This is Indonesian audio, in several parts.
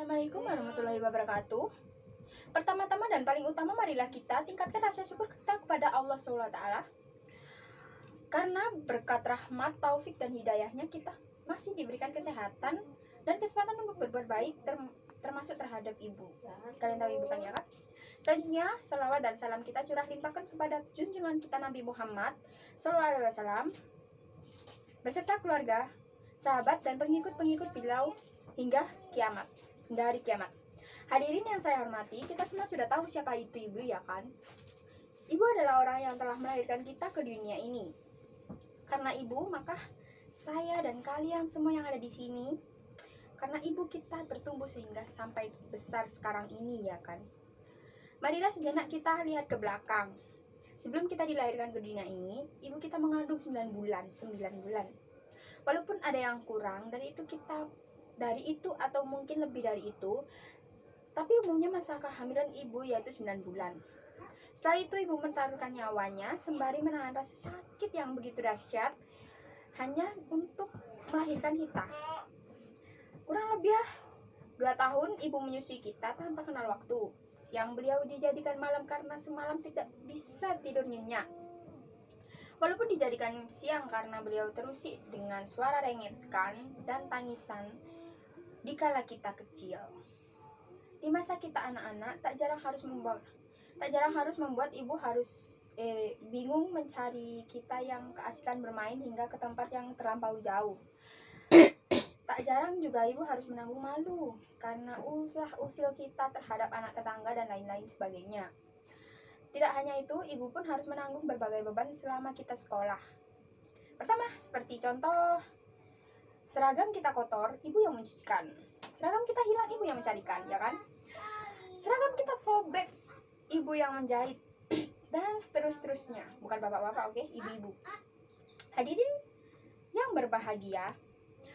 Assalamualaikum warahmatullahi wabarakatuh. Pertama-tama dan paling utama, marilah kita tingkatkan rasa syukur kita kepada Allah SWT. Karena berkat rahmat, taufik, dan hidayahnya kita masih diberikan kesehatan dan kesempatan untuk berbuat baik, termasuk terhadap ibu. Kalian tahu ibu kan ya kan? Selanjutnya, salawat dan salam kita curah limpahkan kepada junjungan kita Nabi Muhammad SAW beserta keluarga, sahabat, dan pengikut-pengikut beliau hingga kiamat. Dari kiamat. Hadirin yang saya hormati, kita semua sudah tahu siapa itu ibu, ya kan? Ibu adalah orang yang telah melahirkan kita ke dunia ini. Karena ibu, maka saya dan kalian semua yang ada di sini, karena ibu kita bertumbuh sehingga sampai besar sekarang ini, ya kan? Marilah sejenak kita lihat ke belakang. Sebelum kita dilahirkan ke dunia ini, ibu kita mengandung 9 bulan. Walaupun ada yang kurang dari itu atau mungkin lebih dari itu, tapi umumnya masa kehamilan ibu yaitu 9 bulan. Setelah itu ibu mentaruhkan nyawanya sembari menahan rasa sakit yang begitu dahsyat hanya untuk melahirkan kita. Kurang lebih 2 tahun ibu menyusui kita tanpa kenal waktu. Siang beliau dijadikan malam karena semalam tidak bisa tidur nyenyak. Walaupun dijadikan siang karena beliau terusik dengan suara rengetkan dan tangisan dikala kita kecil. Di masa kita anak-anak, tak jarang harus membuat ibu harus bingung mencari kita yang keasikan bermain hingga ke tempat yang terlampau jauh. Tak jarang juga ibu harus menanggung malu karena usil kita terhadap anak tetangga dan lain-lain sebagainya. Tidak hanya itu, ibu pun harus menanggung berbagai beban selama kita sekolah. Pertama, seperti contoh, seragam kita kotor, ibu yang mencucikan. Seragam kita hilang, ibu yang mencarikan, ya kan? Seragam kita sobek, ibu yang menjahit. Dan seterusnya. Bukan bapak-bapak, oke? Ibu-ibu. Hadirin yang berbahagia,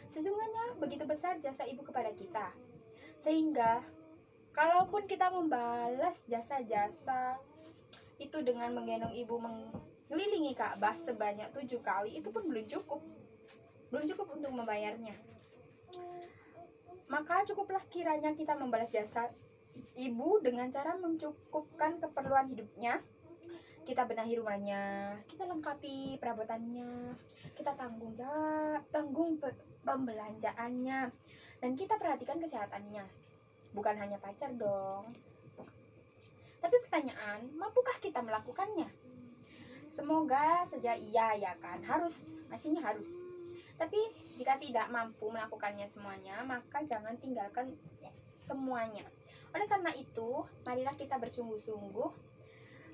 sesungguhnya begitu besar jasa ibu kepada kita. Sehingga, kalaupun kita membalas jasa-jasa itu dengan menggendong ibu mengelilingi Ka'bah sebanyak 7 kali, itu pun belum cukup untuk membayarnya. Maka cukuplah kiranya kita membalas jasa ibu dengan cara mencukupkan keperluan hidupnya. Kita benahi rumahnya, kita lengkapi perabotannya, kita tanggung pembelanjaannya, dan kita perhatikan kesehatannya. Bukan hanya pacar dong. Tapi pertanyaan, mampukah kita melakukannya? Semoga saja iya, ya kan? Masihnya harus. Tapi jika tidak mampu melakukannya semuanya, maka jangan tinggalkan semuanya. Oleh karena itu, marilah kita bersungguh-sungguh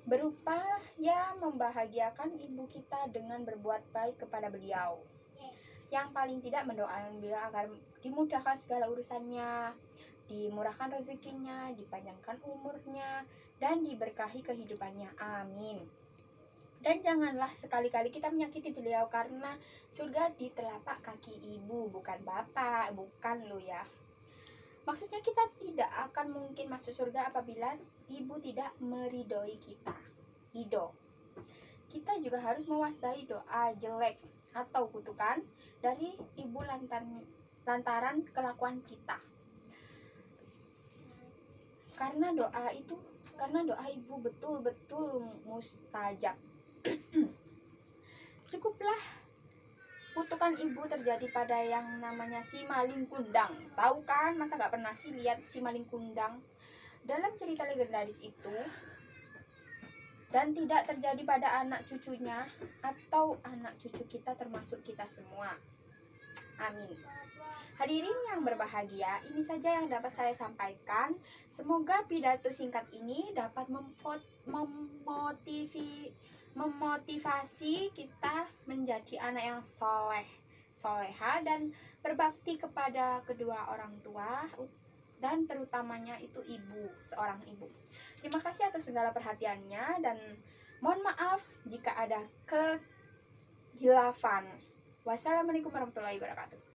berupaya membahagiakan ibu kita dengan berbuat baik kepada beliau. Yang paling tidak mendoakan beliau agar dimudahkan segala urusannya, dimurahkan rezekinya, dipanjangkan umurnya, dan diberkahi kehidupannya. Amin. Dan janganlah sekali-kali kita menyakiti beliau karena surga di telapak kaki ibu, bukan bapak, bukan lo ya. Maksudnya kita tidak akan mungkin masuk surga apabila ibu tidak meridhoi kita. Kita juga harus mewaspadai doa jelek atau kutukan dari ibu lantaran kelakuan kita. Karena doa ibu betul-betul mustajab. Cukuplah kutukan ibu terjadi pada yang namanya si maling kundang. Tahu kan, masa gak pernah sih lihat si maling kundang? Dalam cerita legendaris itu, dan tidak terjadi pada anak cucunya atau anak cucu kita termasuk kita semua. Amin. Hadirin yang berbahagia, ini saja yang dapat saya sampaikan. Semoga pidato singkat ini dapat memotivasi kita menjadi anak yang soleha dan berbakti kepada kedua orang tua, dan terutamanya itu seorang ibu. Terima kasih atas segala perhatiannya dan mohon maaf jika ada kehilafan. Wassalamualaikum warahmatullahi wabarakatuh.